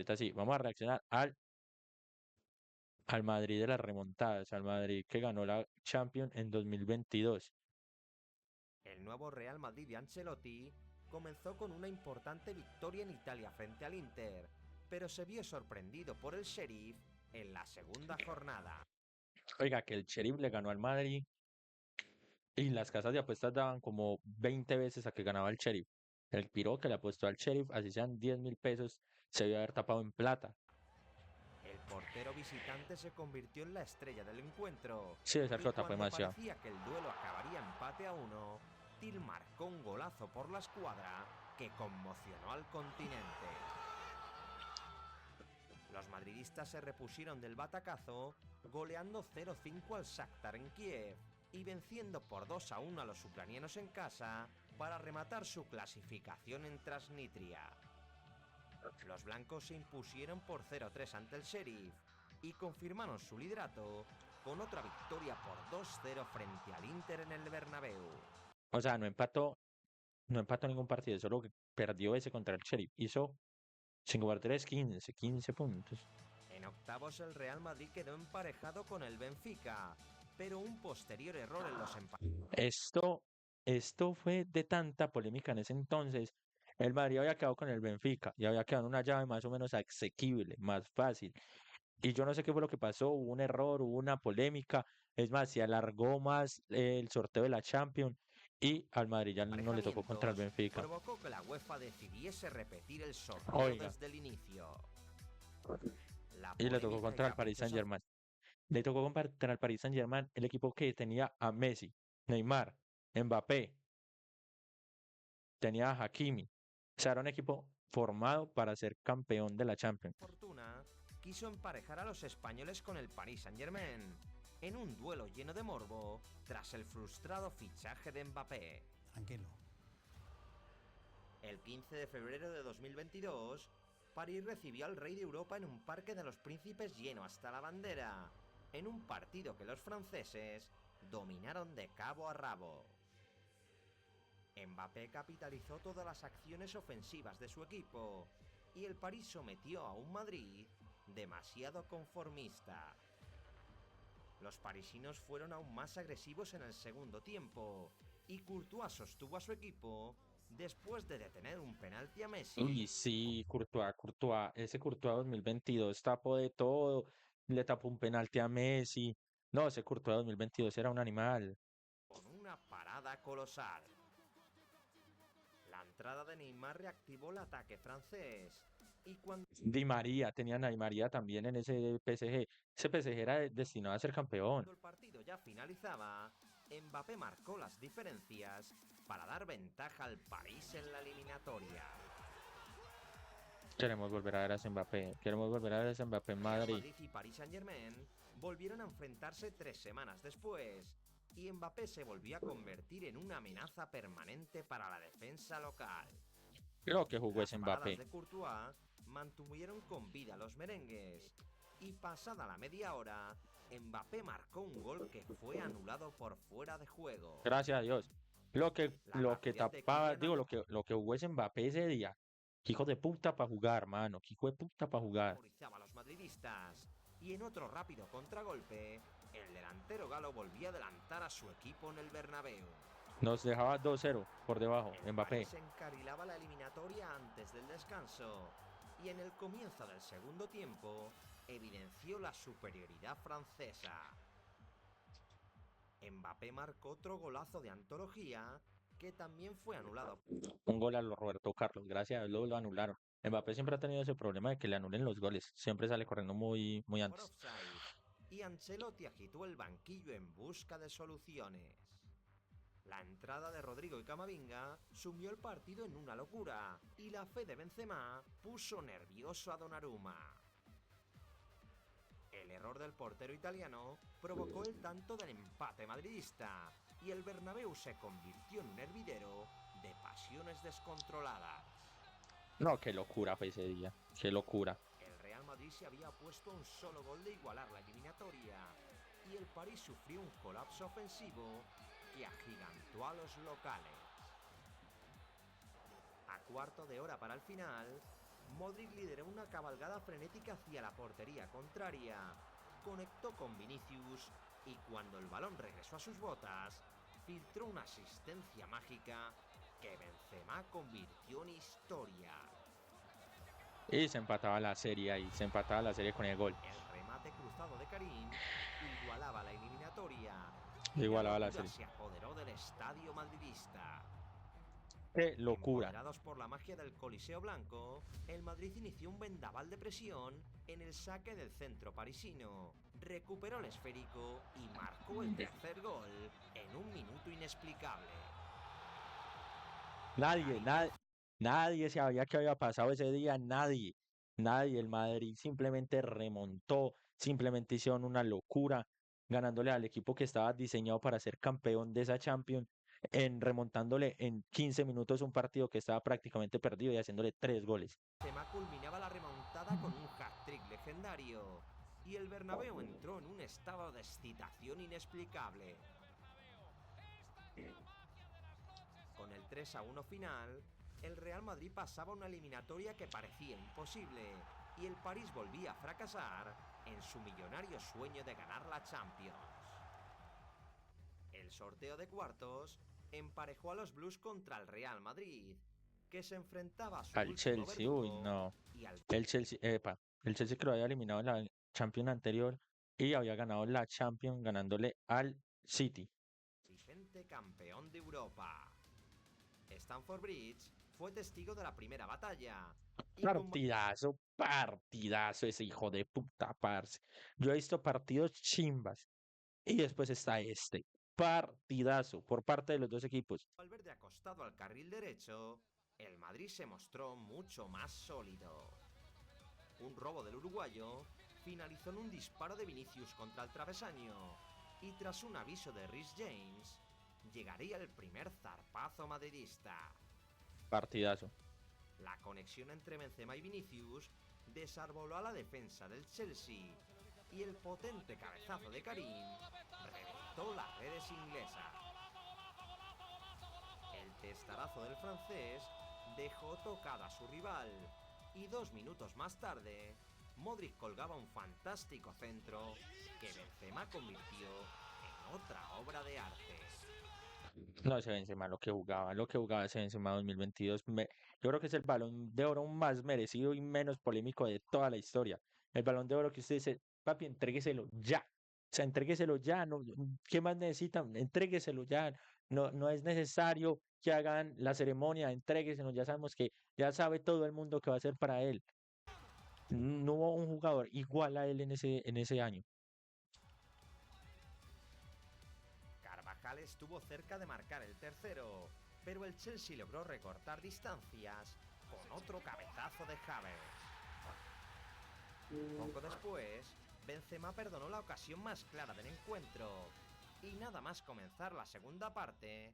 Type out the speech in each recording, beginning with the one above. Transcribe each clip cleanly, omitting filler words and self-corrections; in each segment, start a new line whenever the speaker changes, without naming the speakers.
ahorita sí, vamos a reaccionar al Madrid de las remontadas, al Madrid que ganó la Champions en 2022.
El nuevo Real Madrid de Ancelotti comenzó con una importante victoria en Italia frente al Inter, pero se vio sorprendido por el Sheriff en la segunda jornada.
Oiga, que el Sheriff le ganó al Madrid y las casas de apuestas daban como 20 veces a que ganaba el Sheriff. El piro que le apostó al Sheriff, así sean 10.000 pesos, se debió haber tapado en plata.
El portero visitante se convirtió en la estrella del encuentro
Sí, ese
y
lo tapó
cuando
demasiado.
parecía que el duelo acabaría empate a uno, Til marcó un golazo por la escuadra que conmocionó al continente. Los madridistas se repusieron del batacazo, goleando 0-5 al Shakhtar en Kiev y venciendo por 2-1 a los ucranianos en casa para rematar su clasificación en Transnistria. Los blancos se impusieron por 0-3 ante el Sheriff y confirmaron su liderato con otra victoria por 2-0 frente al Inter en el Bernabéu.
O sea, no empató ningún partido, solo que perdió ese contra el Sheriff. Hizo 5 por 3, 15 puntos.
En octavos el Real Madrid quedó emparejado con el Benfica, pero un posterior error en los empates.
Esto, esto fue de tanta polémica en ese entonces. El Madrid había quedado con el Benfica y había quedado en una llave más o menos asequible, más fácil. Y yo no sé qué fue lo que pasó, hubo un error, hubo una polémica. Es más, se alargó más el sorteo de la Champions y al Madrid ya no le tocó contra el
Emparejamientos
Benfica.
provocó que la UEFA decidiese repetir el sorteo
Oiga,
desde el inicio. La
y le tocó
polémica y
contra el Paris
caprichosa.
Saint-Germain. Le tocó contra el Paris Saint-Germain, el equipo que tenía a Messi, Neymar, Mbappé, tenía a Hakimi. O sea, era un equipo formado para ser campeón de la Champions.
Fortuna quiso emparejar a los españoles con el Paris Saint-Germain en un duelo lleno de morbo tras el frustrado fichaje de Mbappé.
Tranquilo.
El 15 de febrero de 2022, París recibió al rey de Europa en un parque de los príncipes lleno hasta la bandera, en un partido que los franceses dominaron de cabo a rabo. Mbappé capitalizó todas las acciones ofensivas de su equipo y el París sometió a un Madrid demasiado conformista. Los parisinos fueron aún más agresivos en el segundo tiempo y Courtois sostuvo a su equipo después de detener un penalti a
Uy,
Messi
sí, Courtois, ese Courtois 2022 tapó de todo, le tapó un penalti a Messi. No, ese Courtois 2022 era un animal.
con una parada colosal. La entrada de Neymar reactivó el ataque francés y cuando
Di María, tenían a Di María también en ese PSG. Ese PSG era destinado a ser campeón.
el partido ya finalizaba, Mbappé marcó las diferencias para dar ventaja al París en la eliminatoria.
Queremos volver a ver a ese Mbappé. Queremos volver a ver a ese Mbappé en
Real
Madrid.
Madrid y Paris Saint-Germain volvieron a enfrentarse 3 semanas después y Mbappé se volvió a convertir en una amenaza permanente para la defensa local.
Creo que jugó
Las
ese
paradas
Mbappé.
de Courtois mantuvieron con vida a los merengues y pasada la media hora, Mbappé marcó un gol que fue anulado por fuera de juego.
Gracias a Dios.
La
Lo que
rapidez de
tapaba,
Kylian
digo, lo que jugó ese Mbappé ese día. Qué hijo de puta para jugar, mano. Qué hijo de puta para jugar.
atemorizaba a los madridistas y en otro rápido contragolpe, el delantero galo volvía a adelantar a su equipo en el Bernabéu.
Nos dejaba 2-0 por debajo,
El
Mbappé.
París encarrilaba la eliminatoria antes del descanso y en el comienzo del segundo tiempo evidenció la superioridad francesa. Mbappé marcó otro golazo de antología que también fue anulado
Un gol a lo Roberto Carlos. Gracias a Dios lo anularon. Mbappé siempre ha tenido ese problema de que le anulen los goles. Siempre sale corriendo muy
por
antes.
offside y Ancelotti agitó el banquillo en busca de soluciones. La entrada de Rodrigo y Camavinga sumió el partido en una locura y la fe de Benzema puso nervioso a Donnarumma. El error del portero italiano provocó el tanto del empate madridista y el Bernabéu se convirtió en un hervidero de pasiones descontroladas.
No, qué locura fue ese día. Qué locura.
El Real Madrid se había puesto a un solo gol de igualar la eliminatoria y el París sufrió un colapso ofensivo que agigantó a los locales. A cuarto de hora para el final, Modric lideró una cabalgada frenética hacia la portería contraria, conectó con Vinicius y cuando el balón regresó a sus botas, filtró una asistencia mágica que Benzema convirtió en historia.
Y se empataba la serie ahí, se empataba la serie con el gol.
El remate cruzado de Karim igualaba la eliminatoria y la
Igualaba la
locura
serie.
se apoderó del estadio madridista.
¡Qué locura!
Empoderados por la magia del Coliseo Blanco, el Madrid inició un vendaval de presión en el saque del centro parisino. Recuperó el esférico y marcó el tercer gol en un minuto inexplicable.
Nadie, nadie sabía qué había pasado ese día, nadie, nadie. El Madrid simplemente remontó, simplemente hicieron una locura, ganándole al equipo que estaba diseñado para ser campeón de esa Champions, remontándole en 15 minutos un partido que estaba prácticamente perdido y haciéndole 3 goles.
Benzema culminaba la remontada con un hat-trick legendario y el Bernabéu entró en un estado de excitación inexplicable. Con el 3-1 final, el Real Madrid pasaba una eliminatoria que parecía imposible y el París volvía a fracasar en su millonario sueño de ganar la Champions. El sorteo de cuartos emparejó a los Blues contra el Real Madrid, que se enfrentaba a su
Al
último
Chelsea, uy,
verdugo,
no.
y al
El Chelsea que lo había eliminado en la Champions anterior y había ganado la Champions ganándole al City.
vigente campeón de Europa. Stamford Bridge fue testigo de la primera batalla y con
Partidazo, partidazo, ese hijo de puta, parce. Yo he visto partidos chimbas y después está este. Partidazo por parte de los dos equipos.
Valverde acostado al carril derecho, el Madrid se mostró mucho más sólido. Un robo del uruguayo finalizó en un disparo de Vinicius contra el travesaño y tras un aviso de Rhys James, llegaría el primer zarpazo madridista.
Partidazo.
La conexión entre Benzema y Vinicius desarboló a la defensa del Chelsea y el potente cabezazo de Karim reventó las redes inglesas. El testarazo del francés dejó tocado a su rival y 2 minutos más tarde, Modric colgaba un fantástico centro que Benzema convirtió en otra obra de arte.
No, ese Benzema lo que jugaba ese Benzema 2022. Yo creo que es el Balón de Oro más merecido y menos polémico de toda la historia. El Balón de Oro que usted dice, papi, entrégueselo ya. O sea, entrégueselo ya. No, ¿qué más necesitan? Entrégueselo ya. No, no es necesario que hagan la ceremonia, entrégueselo. Ya sabemos que ya sabe todo el mundo que va a ser para él. No hubo un jugador igual a él en ese año.
Carvajal estuvo cerca de marcar el tercero, pero el Chelsea logró recortar distancias con otro cabezazo de Havertz. Poco después, Benzema perdonó la ocasión más clara del encuentro y nada más comenzar la segunda parte,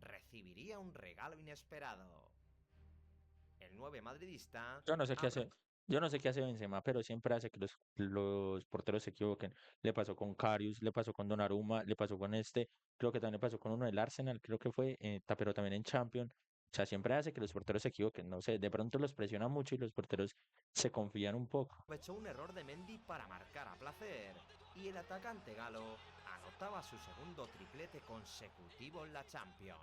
recibiría un regalo inesperado. El 9 madridista
Yo no sé qué hace, yo no sé qué hace Benzema, pero siempre hace que los porteros se equivoquen. Le pasó con Karius, le pasó con Donnarumma, le pasó con este, creo que también le pasó con uno del Arsenal, creo que fue, pero también en Champions. O sea, siempre hace que los porteros se equivoquen. No sé, de pronto los presiona mucho y los porteros se confían un poco.
aprovechó un error de Mendy para marcar a placer y el atacante galo anotaba su segundo triplete consecutivo en la Champions.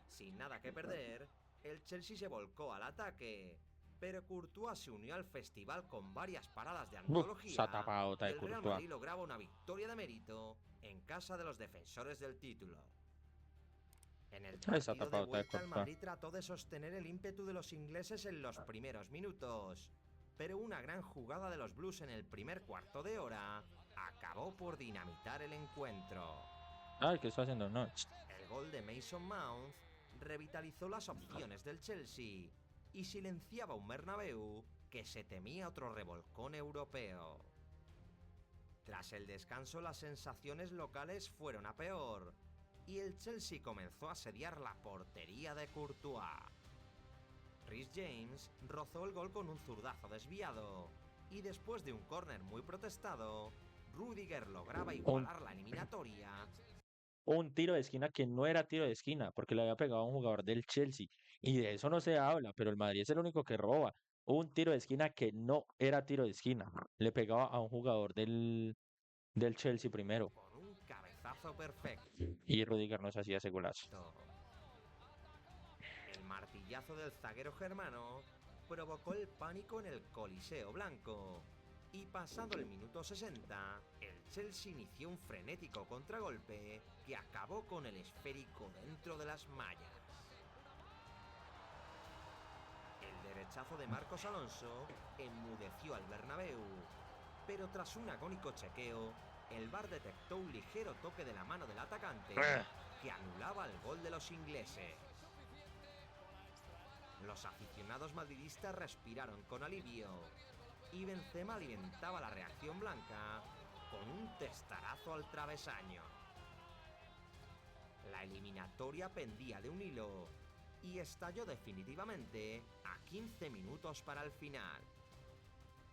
Sin nada que perder, el Chelsea se volcó al ataque, pero Courtois se unió al festival con varias paradas de
Se ha
antología
tapado
y
de
el Real
Courtois.
Madrid lograba una victoria de mérito en casa de los defensores del título. En el
Se ha
partido de
tapado de
vuelta, el
Courtois.
Madrid trató de sostener el ímpetu de los ingleses en los primeros minutos, pero una gran jugada de los Blues en el primer cuarto de hora acabó por dinamitar el encuentro.
Ay, ¿qué está haciendo? No.
El gol de Mason Mount revitalizó las opciones del Chelsea y silenciaba un Bernabéu que se temía otro revolcón europeo. Tras el descanso, las sensaciones locales fueron a peor y el Chelsea comenzó a asediar la portería de Courtois. Rhys James rozó el gol con un zurdazo desviado y después de un córner muy protestado, Rudiger lograba
Un,
igualar la eliminatoria.
un tiro de esquina que no era tiro de esquina, porque le había pegado a un jugador del Chelsea. Y de eso no se habla, pero el Madrid es el único que roba. Hubo un tiro de esquina que no era tiro de esquina. Le pegaba a un jugador del Chelsea primero.
con un cabezazo perfecto.
Y Rudiger nos hacía ese golazo.
El martillazo del zaguero germano provocó el pánico en el Coliseo Blanco. Y pasado el minuto 60, el Chelsea inició un frenético contragolpe que acabó con el esférico dentro de las mallas. El derechazo de Marcos Alonso enmudeció al Bernabéu, pero tras un agónico chequeo, el VAR detectó un ligero toque de la mano del atacante que anulaba el gol de los ingleses. Los aficionados madridistas respiraron con alivio y Benzema alimentaba la reacción blanca con un testarazo al travesaño. La eliminatoria pendía de un hilo y estalló definitivamente a 15 minutos para el final.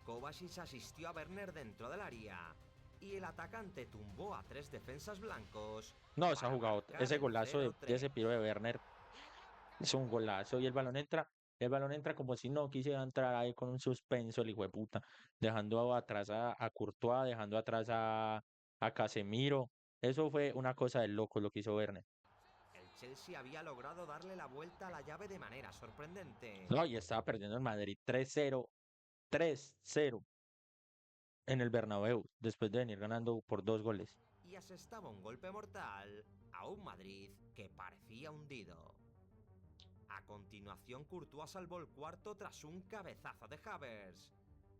Kovacic asistió a Werner dentro del área y el atacante tumbó a 3 defensas blancos
No, se ha
para
jugado
marcar
ese
el
golazo de
0-3.
ese piro de Werner. Es un golazo. Y el balón entra como si no quisiera entrar ahí con un suspenso, el hijo de puta. Dejando atrás a Courtois, dejando atrás a Casemiro. Eso fue una cosa de loco lo que hizo Werner.
El Chelsea había logrado darle la vuelta a la llave de manera sorprendente.
No, y estaba perdiendo el Madrid 3-0, 3-0 en el Bernabéu, después de venir ganando por 2 goles.
Y asestaba un golpe mortal a un Madrid que parecía hundido. A continuación, Courtois salvó el cuarto tras un cabezazo de Havertz.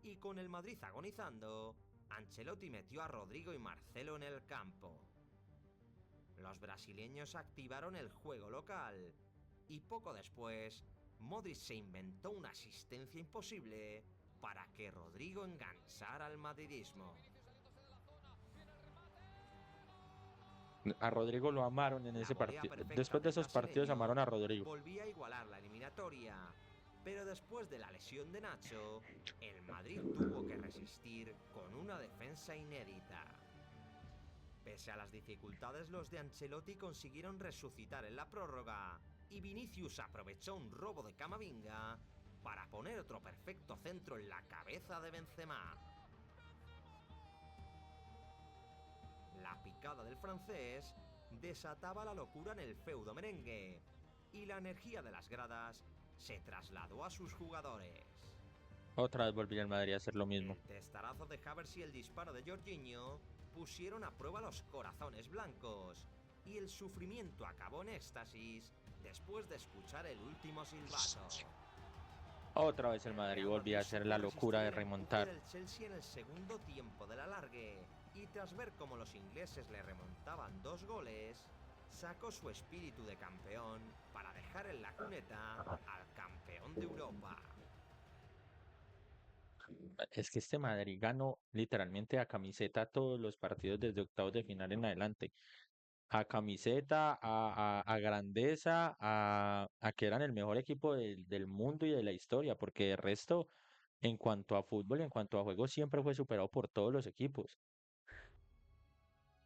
Y con el Madrid agonizando, Ancelotti metió a Rodrigo y Marcelo en el campo. Los brasileños activaron el juego local y poco después, Modric se inventó una asistencia imposible para que Rodrigo enganchara al madridismo.
A Rodrigo lo amaron en
La
ese
volea
partido.
perfecta
Después de
del
esos partidos
brasileño
amaron a Rodrigo.
volvía a igualar la eliminatoria, pero después de la lesión de Nacho, el Madrid tuvo que resistir con una defensa inédita. Pese a las dificultades, los de Ancelotti consiguieron resucitar en la prórroga y Vinicius aprovechó un robo de Camavinga para poner otro perfecto centro en la cabeza de Benzema. La picada del francés desataba la locura en el feudo merengue y la energía de las gradas se trasladó a sus jugadores.
Otra vez volvió el Madrid a hacer lo mismo.
El testarazo de Havertz y el disparo de Jorginho pusieron a prueba los corazones blancos y el sufrimiento acabó en éxtasis después de escuchar el último silbato.
Otra vez el
El
Madrid
Real
volvía a
Madrid
hacer
supo
la locura de
resistir el empuje
remontar.
del Chelsea en el segundo tiempo del alargue y tras ver cómo los ingleses le remontaban 2 goles, sacó su espíritu de campeón para dejar en la cuneta al campeón de Europa.
Es que este Madrid ganó literalmente a camiseta todos los partidos desde octavos de final en adelante. A camiseta, a grandeza, a que eran el mejor equipo del mundo y de la historia, porque el resto, en cuanto a fútbol y en cuanto a juego, siempre fue superado por todos los equipos.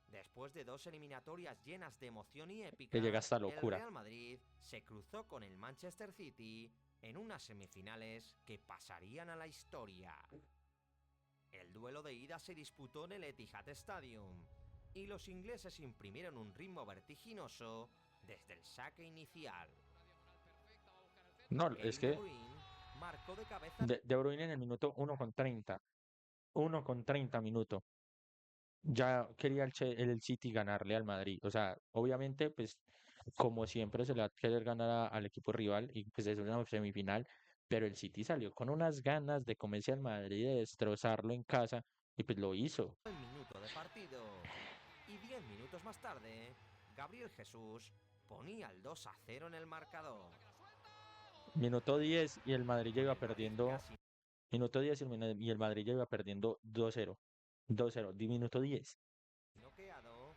Después de 2 eliminatorias llenas de emoción y
Que llega
épica,
hasta
el
locura.
Real Madrid se cruzó con el Manchester City en unas semifinales que pasarían a la historia. El duelo de ida se disputó en el Etihad Stadium y los ingleses imprimieron un ritmo vertiginoso desde el saque inicial.
No, es
Kevin De
que
Bruyne marcó de cabeza.
De Bruyne en el minuto 1:30, 1:30 minuto, ya quería el City ganarle al Madrid. O sea, obviamente, pues como siempre se le va a querer ganar al equipo rival y pues es una semifinal, pero el City salió con unas ganas de comerse al Madrid, de destrozarlo en casa y pues lo hizo.
El minuto de partido. Y 10 minutos más tarde, Gabriel Jesús ponía el 2-0 en el marcador.
Minuto 10 y el Madrid ya
Con
iba
el Madrid
perdiendo,
casi
minuto 10 y el Madrid ya iba perdiendo 2-0, 2-0, minuto 10.
noqueado,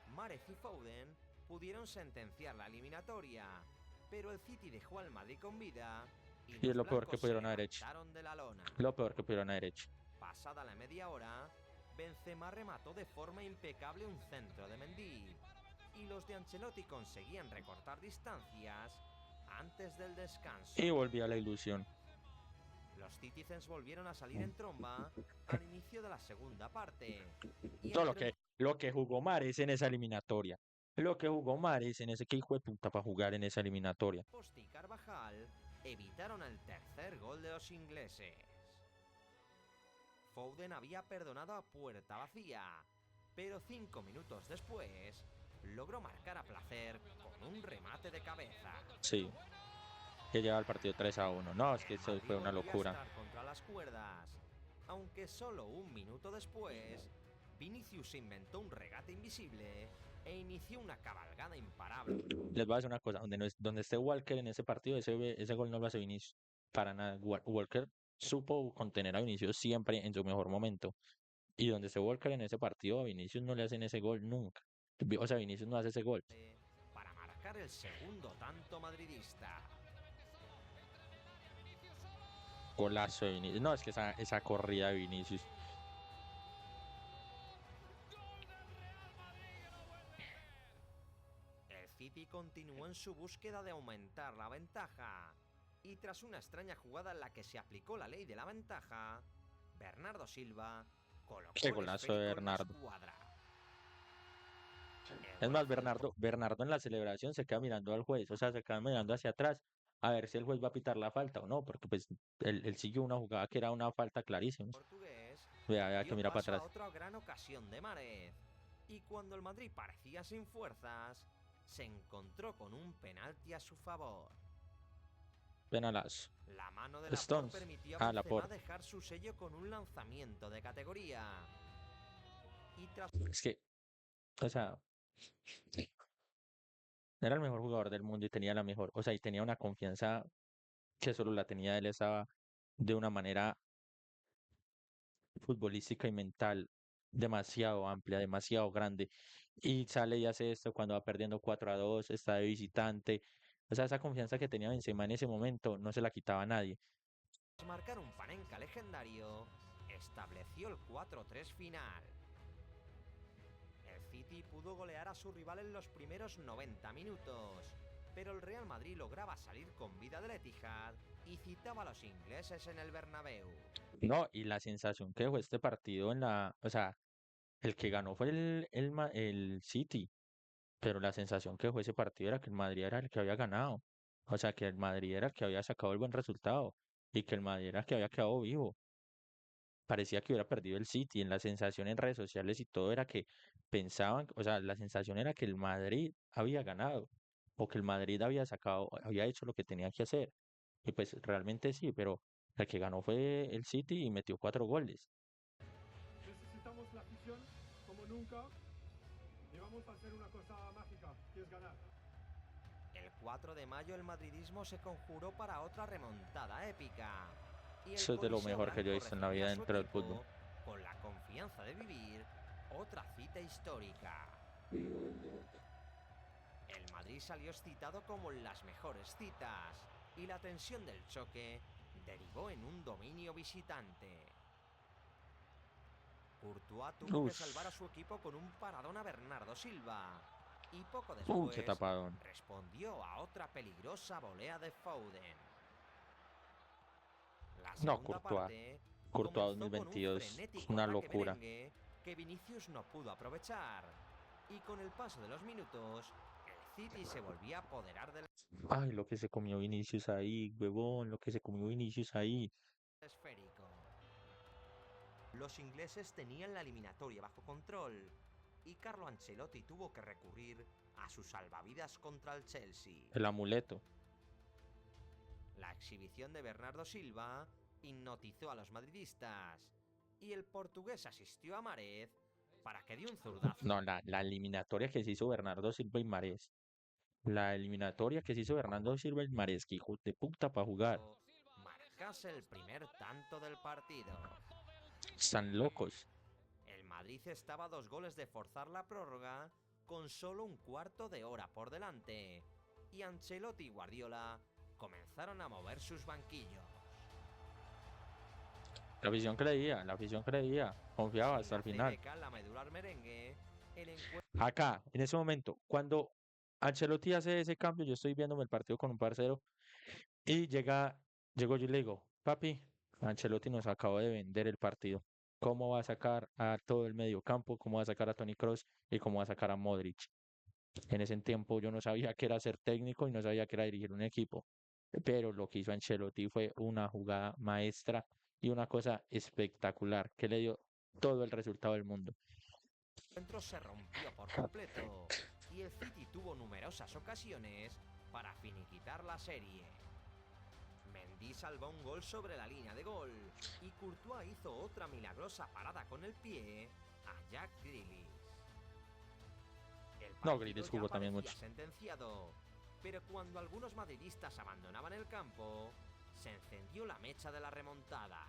Mahrez y Foden pudieron sentenciar la eliminatoria, pero el City dejó al Madrid con vida y
Y es
los
lo peor que
blancos se
pudieron haber hecho.
levantaron de la lona.
Lo peor que pudieron haber hecho.
Pasada la media hora, Benzema remató de forma impecable un centro de Mendy y los de Ancelotti conseguían recortar distancias antes del descanso.
Y volvía la ilusión.
Los Citizens volvieron a salir en tromba al inicio de la segunda parte. Y
Todo
entre
lo que jugó Mares en esa eliminatoria. Lo que jugó Mares en ese que hijo de puta para jugar en esa eliminatoria.
Poste y Carvajal evitaron el tercer gol de los ingleses. Foden había perdonado a puerta vacía, pero 5 minutos después logró marcar a placer con un remate de cabeza.
Sí, que lleva el partido 3-1. No, es que
El
eso
Madrid
fue una
volvía a
locura.
estar contra las cuerdas, aunque solo un minuto después, Vinicius se inventó un regate invisible e inició una cabalgada imparable.
Les voy a decir una cosa, donde, no es, donde esté Walker en ese partido, ese gol no lo hace Vinicius. Para nada. Walker supo contener a Vinicius siempre en su mejor momento. Y donde esté Walker en ese partido, a Vinicius no le hacen ese gol nunca. O sea, Vinicius no hace ese gol.
Para marcar el segundo tanto madridista.
Golazo de Vinicius. No, es que esa corrida de Vinicius.
El City continuó en su búsqueda de aumentar la ventaja. Y tras una extraña jugada en la que se aplicó la ley de la ventaja, Bernardo Silva colocó
Qué
el
golazo de
esférico en la
Bernardo.
escuadra. El
Es más,
golazo del
Bernardo en la celebración se queda mirando al juez, o sea, se queda mirando hacia atrás a ver si el juez va a pitar la falta o no, porque pues él siguió una jugada que era una falta clarísima.
portugués
Vea que
dio
mira para
paso a
atrás.
otra gran ocasión de Mahrez. Y cuando el Madrid parecía sin fuerzas, se encontró con un penalti a su favor.
Penalazo.
La mano de Laporte
Stones.
permitió a
Ah,
Benzema
Laporte.
dejar su sello con un lanzamiento de categoría. Y tras
Es que, o sea, era el mejor jugador del mundo y tenía la mejor, o sea, y tenía una confianza que solo la tenía él, estaba de una manera futbolística y mental demasiado amplia, demasiado grande. Y sale y hace esto cuando va perdiendo 4-2, está de visitante. O sea, esa confianza que tenía Benzema en ese momento no se la quitaba a nadie.
marcar un Panenka legendario, estableció el 4-3 final. El City pudo golear a su rival en los primeros 90 minutos, pero el Real Madrid lograba salir con vida del Etihad y citaba a los ingleses en el Bernabéu.
No, y la sensación que dejó este partido o sea, el que ganó fue el City, pero la sensación que dejó ese partido era que el Madrid era el que había ganado. O sea, que el Madrid era el que había sacado el buen resultado y que el Madrid era el que había quedado vivo. Parecía que hubiera perdido el City. En la sensación en redes sociales y todo era que pensaban, o sea, la sensación era que el Madrid había ganado o que el Madrid había sacado, había hecho lo que tenía que hacer. Y pues realmente sí, pero el que ganó fue el City y metió 4 goles.
Necesitamos la afición como nunca y vamos a hacer una cosa mágica, que es ganar.
El 4 de mayo el madridismo se conjuró para otra remontada épica. Y el
Eso es de lo
Coliseo
mejor que yo he
Blanco
visto en la
recibía
vida
a su
dentro del fútbol.
equipo con la confianza de vivir otra cita histórica. El Madrid salió excitado como en las mejores citas y la tensión del choque derivó en un dominio visitante. Courtois tuvo que
Uf,
salvar a su equipo con un paradón a Bernardo Silva y poco
qué
después
tapadón.
respondió a otra peligrosa volea de Foden. La
No,
segunda
Courtois.
parte
Courtois
comenzó con un
2022 es
frenético
una
ataque
locura.
merengue que Vinicius no pudo aprovechar. Y con el paso de los minutos, el City se volvía a apoderar del
Ay, lo que se comió Vinicius ahí, huevón, lo que se comió Vinicius ahí.
esférico. Los ingleses tenían la eliminatoria bajo control y Carlo Ancelotti tuvo que recurrir a sus salvavidas contra el Chelsea.
El amuleto.
La exhibición de Bernardo Silva hipnotizó a los madridistas y el portugués asistió a Mahrez para que dio un zurdazo.
No, la eliminatoria que se hizo Bernardo Silva y Mares. La eliminatoria que se hizo Bernardo Silva y Mares, que hijos de puta para jugar.
Marcase el primer tanto del partido.
Están locos.
El Madrid estaba a 2 goles de forzar la prórroga con solo un cuarto de hora por delante y Ancelotti y Guardiola comenzaron a mover sus banquillos.
La afición creía, confiaba
Sin
hasta
la
el final.
CBK, la medular merengue, el encuentro
Acá, en ese momento, cuando Ancelotti hace ese cambio, yo estoy viéndome el partido con un parcero y llego yo y le digo, papi, Ancelotti nos acaba de vender el partido. ¿Cómo va a sacar a todo el medio campo? ¿Cómo va a sacar a Toni Kroos? ¿Y cómo va a sacar a Modric? En ese tiempo yo no sabía qué era ser técnico y no sabía qué era dirigir un equipo. Pero lo que hizo Ancelotti fue una jugada maestra y una cosa espectacular que le dio todo el resultado del mundo.
encuentro se rompió por completo y el City tuvo numerosas ocasiones para finiquitar la serie. Mendy salvó un gol sobre la línea de gol y Courtois hizo otra milagrosa parada con el pie a Jack Grealish. El
No,
partido
Grealish
ya
jugó también
parecía
mucho.
sentenciado, pero cuando algunos madridistas abandonaban el campo, se encendió la mecha de la remontada.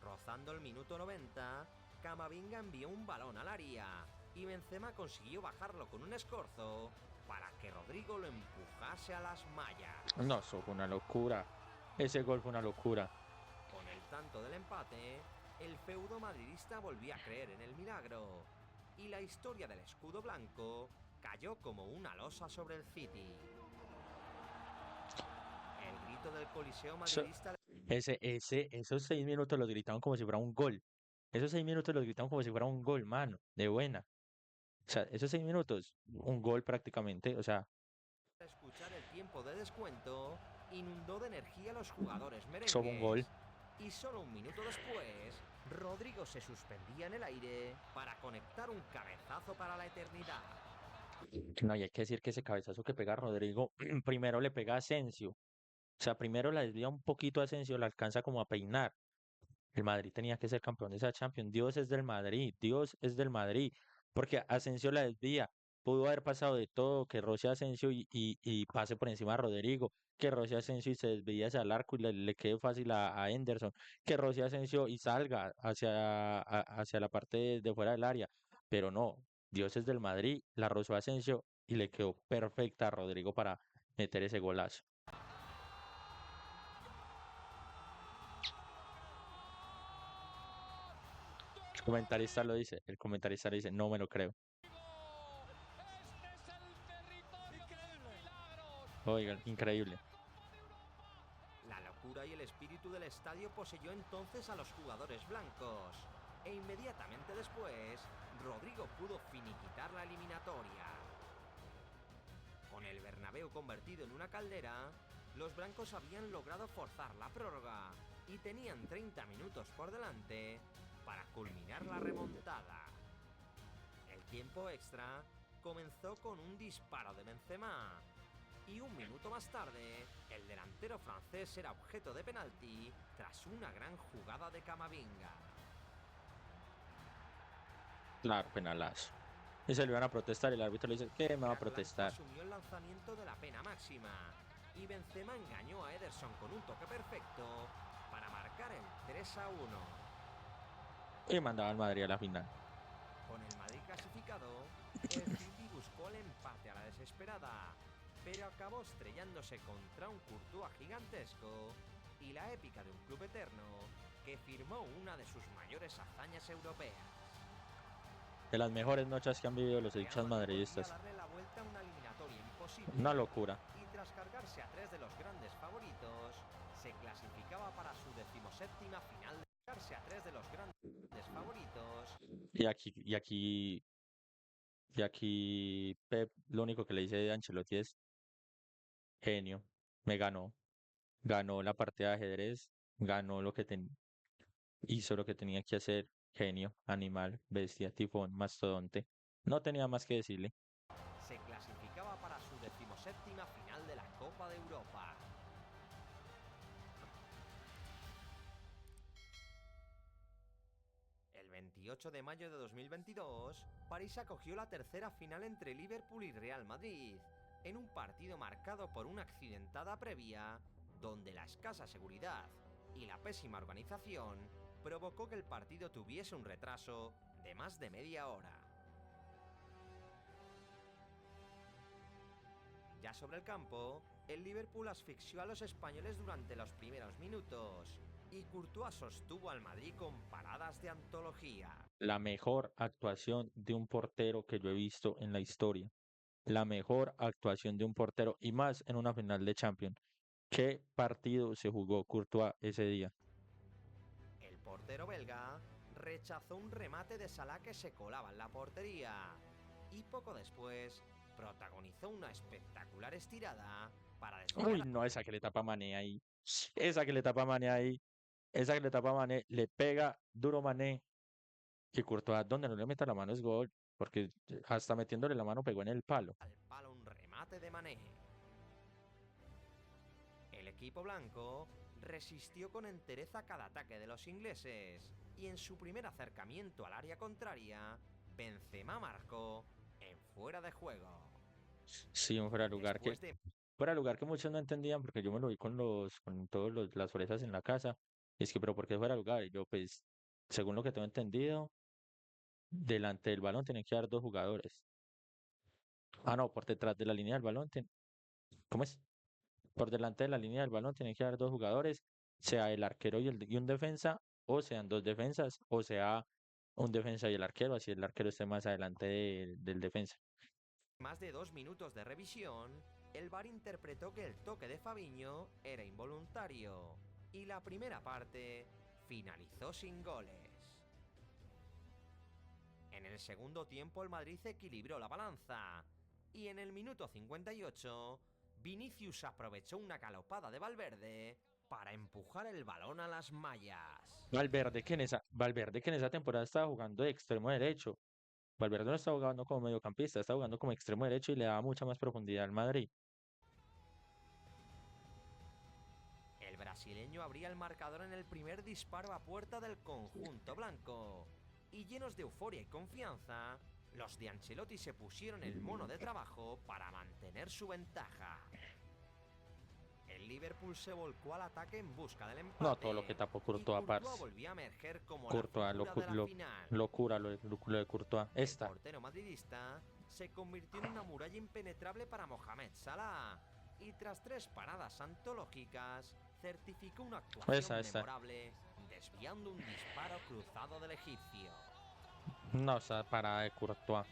Rozando el minuto 90, Camavinga envió un balón al área y Benzema consiguió bajarlo con un escorzo para que Rodrigo lo empujase a las mallas.
No, eso fue una locura. Ese gol fue una locura.
Con el tanto del empate, el feudo madridista volvió a creer en el milagro y la historia del escudo blanco cayó como una losa sobre el City. El grito del Coliseo
Eso-
madridista
esos 6 minutos los gritaban como si fuera un gol. Esos 6 minutos los gritaban como si fuera un gol, mano, de buena. O sea, esos 6 minutos, un gol prácticamente. O sea,
escuchar el tiempo de descuento inundó de energía a los jugadores
eso fue un gol.
merengues y solo un minuto después Rodrigo se suspendía en el aire para conectar un cabezazo para la eternidad.
No, y hay que decir que ese cabezazo que pega Rodrigo, primero le pega a Asensio. O sea, primero la desvía un poquito a Asensio, la alcanza como a peinar. El Madrid tenía que ser campeón de esa Champions. Dios es del Madrid, Dios es del Madrid. Porque Asensio la desvía. Pudo haber pasado de todo, que roce a Asensio y pase por encima a Rodrigo, que roce a Asensio y se desvíe hacia el arco y le quede fácil a Henderson, que roce a Asensio y salga hacia la parte de fuera del área. Pero no, Dios es del Madrid, la rozó a Asensio y le quedó perfecta a Rodrigo para meter ese golazo. El comentarista lo dice, no me lo creo. Oigan, increíble.
La locura y el espíritu del estadio poseyó entonces a los jugadores blancos e inmediatamente después Rodrigo pudo finiquitar la eliminatoria. Con el Bernabéu convertido en una caldera, los blancos habían logrado forzar la prórroga y tenían 30 minutos por delante para culminar la remontada. El tiempo extra comenzó con un disparo de Benzema y un minuto más tarde, el delantero francés era objeto de penalti tras una gran jugada de Camavinga.
Claro, penalazo. Y se le iban a protestar y el árbitro le dice, ¿qué me va a
Crack Blanco
protestar?
asumió el lanzamiento de la pena máxima y Benzema engañó a Ederson con un toque perfecto para marcar el 3-1.
Y mandaba al Madrid a la final.
Con el Madrid clasificado, el City buscó el empate a la desesperada, pero acabó estrellándose contra un Courtois gigantesco y la épica de un club eterno que firmó una de sus mayores hazañas europeas.
De las mejores noches que han vivido los
Real
hinchas
Madrid volvía a
madridistas.
darle la vuelta a una eliminatoria imposible
Una locura.
y tras cargarse a 3 de los grandes favoritos, se clasificaba para su 17ª final. Cargarse a 3 de los grandes favoritos.
Y aquí, y aquí, y aquí Pep lo único que le dice a Ancelotti es genio, me ganó. Ganó la partida de ajedrez, ganó hizo lo que tenía que hacer, genio, animal, bestia, tifón, mastodonte. No tenía más que decirle.
Se clasificaba para su 17ª final de la Copa de Europa. El 28 de mayo de 2022, París acogió la tercera final entre Liverpool y Real Madrid, en un partido marcado por una accidentada previa, donde la escasa seguridad y la pésima organización provocó que el partido tuviese un retraso de más de media hora. Ya sobre el campo, el Liverpool asfixió a los españoles durante los primeros minutos y Courtois sostuvo al Madrid con paradas de antología.
La mejor actuación de un portero que yo he visto en la historia. La mejor actuación de un portero y más en una final de Champions. ¿Qué partido se jugó Courtois ese día?
El portero belga rechazó un remate de Salah que se colaba en la portería y poco después protagonizó una espectacular estirada para desviar
Uy, no, esa que le tapa Mané ahí. Esa que le tapa Mané ahí. Esa que le tapa Mané. Le pega duro Mané. Y Courtois, donde no le meta la mano es gol. Porque hasta metiéndole la mano pegó en el palo.
al palo un remate de Mané. El equipo blanco resistió con entereza cada ataque de los ingleses y en su primer acercamiento al área contraria, Benzema marcó en fuera de juego.
Sí, un fuera de lugar que,
Después de
fuera de lugar que muchos no entendían porque yo me lo vi con todos las orejas en la casa. Y es que, pero ¿por qué fuera de lugar? Y yo, pues, según lo que tengo entendido, delante del balón tienen que dar dos jugadores. Ah, no, por detrás de la línea del balón. ¿Cómo es? Por delante de la línea del balón tienen que dar dos jugadores, sea el arquero y un defensa, o sean dos defensas, o sea un defensa y el arquero, así el arquero esté más adelante del defensa.
más de 2 minutos de revisión, el VAR interpretó que el toque de Fabinho era involuntario y la primera parte finalizó sin goles. En el segundo tiempo el Madrid equilibró la balanza y en el minuto 58 Vinicius aprovechó una galopada de Valverde para empujar el balón a las mallas.
Valverde que en esa temporada estaba jugando de extremo derecho. Valverde no estaba jugando como mediocampista, estaba jugando como extremo derecho y le daba mucha más profundidad al Madrid.
El brasileño abría el marcador en el primer disparo a puerta del conjunto blanco. Y llenos de euforia y confianza, los de Ancelotti se pusieron el mono de trabajo para mantener su ventaja. El Liverpool se volcó al ataque en busca del
No, todo lo que
empate
tapó
y
Courtois,
Courtois
parce.
volvió a emerger como la
Courtois,
figura de la final.
locura lo de Courtois.
El
Esta,
portero madridista se convirtió en una muralla impenetrable para Mohamed Salah y tras 3 paradas antológicas certificó una actuación
esta.
memorable desviando un disparo cruzado del egipcio.
No, esa parada de Courtois.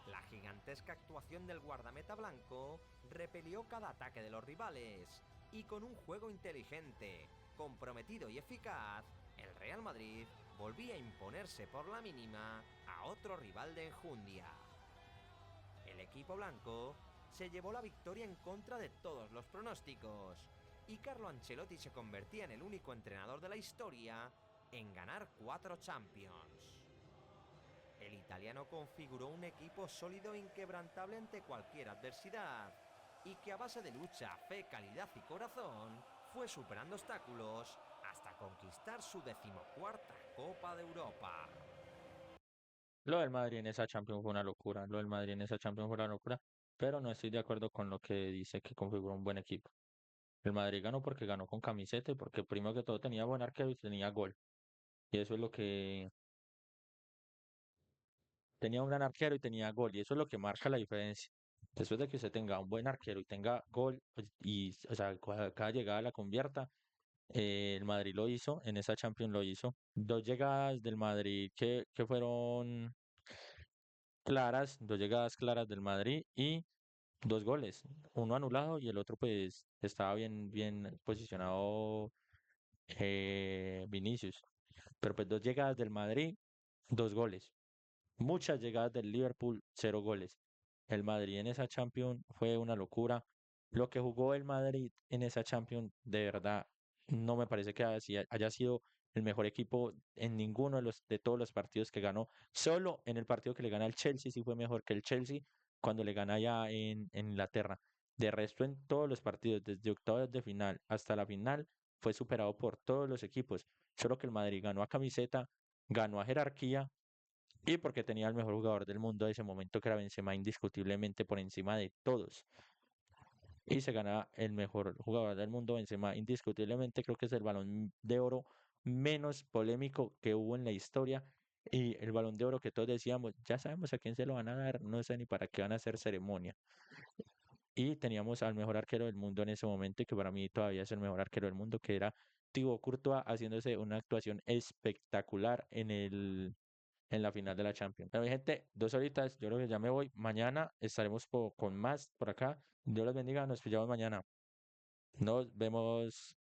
La gigantesca actuación del guardameta blanco repelió cada ataque de los rivales y con un juego inteligente, comprometido y eficaz, el Real Madrid volvía a imponerse por la mínima a otro rival de enjundia. El equipo blanco se llevó la victoria en contra de todos los pronósticos y Carlo Ancelotti se convertía en el único entrenador de la historia en ganar 4 Champions. El italiano configuró un equipo sólido e inquebrantable ante cualquier adversidad y que a base de lucha, fe, calidad y corazón fue superando obstáculos hasta conquistar su 14ª Copa de Europa.
Lo del Madrid en esa Champions fue una locura. Lo del Madrid en esa Champions fue una locura. Pero no estoy de acuerdo con lo que dice que configuró un buen equipo. El Madrid ganó porque ganó con camiseta y porque primero que todo tenía buen arquero y tenía gol. Y eso es lo que tenía un gran arquero y tenía gol. Y eso es lo que marca la diferencia. Después de que usted tenga un buen arquero y tenga gol pues, y, o sea, cada llegada la convierta, el Madrid lo hizo, en esa Champions lo hizo. Dos llegadas del Madrid que fueron claras, dos llegadas claras del Madrid y dos goles, uno anulado y el otro pues estaba bien posicionado Vinicius. Pero pues dos llegadas del Madrid, dos goles. Muchas llegadas del Liverpool, cero goles. El Madrid en esa Champions fue una locura. Lo que jugó el Madrid en esa Champions, de verdad, no me parece que haya sido el mejor equipo en ninguno de todos los partidos que ganó. Solo en el partido que le gana al Chelsea sí fue mejor que el Chelsea cuando le gana ya en Inglaterra. De resto, en todos los partidos, desde octavos de final hasta la final, fue superado por todos los equipos. Solo que el Madrid ganó a camiseta, ganó a jerarquía y porque tenía el mejor jugador del mundo de ese momento, que era Benzema, indiscutiblemente por encima de todos. Y se gana el mejor jugador del mundo, Benzema, indiscutiblemente creo que es el Balón de Oro menos polémico que hubo en la historia. Y el Balón de Oro que todos decíamos, ya sabemos a quién se lo van a dar, no sé ni para qué van a hacer ceremonia. Y teníamos al mejor arquero del mundo en ese momento, y que para mí todavía es el mejor arquero del mundo, que era Thibaut Courtois haciéndose una actuación espectacular en la final de la Champions. Pero mi gente, 2 horitas, yo creo que ya me voy. Mañana estaremos con más por acá. Dios los bendiga, nos pillamos mañana. Nos vemos.